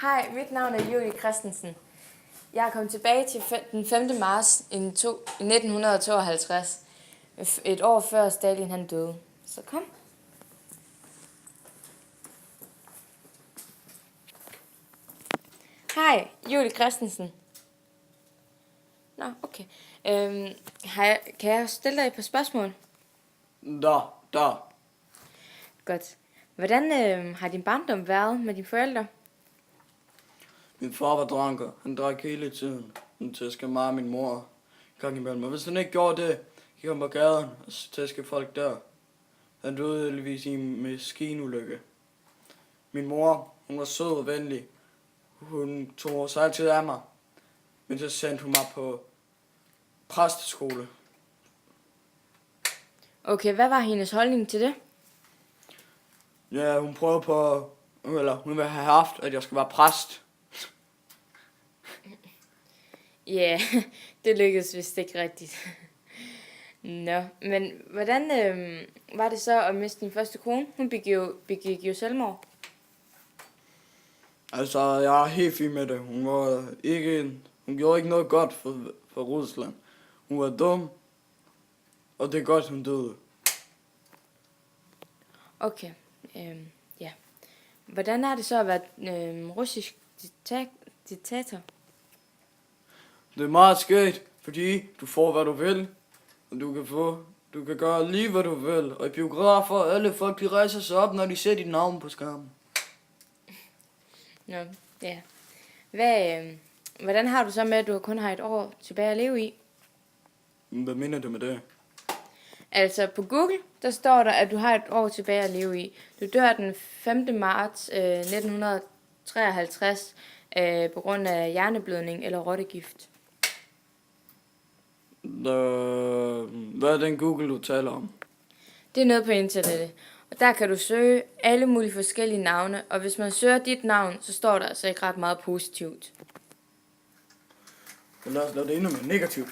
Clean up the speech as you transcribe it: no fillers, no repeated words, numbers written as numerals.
Hej, mit navn er Julie Christensen. Jeg er kommet tilbage til den 5. marts i 1952, et år før Stalin han døde. Så kom. Hej, Julie Christensen. Nå, okay. Kan jeg stille dig et par spørgsmål? Da. Godt. Hvordan har din barndom været med dine forældre? Min far var dranker. Han drak hele tiden. Han tæskede mig og min mor gang imellem. Og hvis han ikke gjorde det, gik han på gaden og tæskede folk der. Han døde heldigvis i en maskinulykke. Min mor, hun var sød og venlig. Hun tog sig altid af mig. Men så sendte hun mig på præsteskole. Okay, hvad var hendes holdning til det? Ja, hun prøvede på, eller hun ville have haft, at jeg skulle være præst. Ja, det lykkedes vist ikke rigtigt. Nå, men hvordan var det så at miste din første kone? Hun begik jo selvmord. Altså, jeg er helt fint med det. Hun gjorde ikke noget godt for Rusland. Hun var dum, og det er godt, hun døde. Okay, ja. Hvordan er det så at være russisk diktator? Det er meget skægt, fordi du får, hvad du vil, og du kan gøre lige, hvad du vil. Og i biografer, alle folk, de rejser sig op, når de ser dit navn på skærmen. Nå, ja. Hvordan har du så med, at du kun har et år tilbage at leve i? Hvad mener du med det? Altså på Google, der står der, at du har et år tilbage at leve i. Du dør den 5. marts 1953 på grund af hjerneblødning eller rottegift. Hvad er den Google, du taler om? Det er noget på internettet, og der kan du søge alle mulige forskellige navne, og hvis man søger dit navn, så står der altså ikke ret meget positivt. Lad os lave det endnu mere negativt.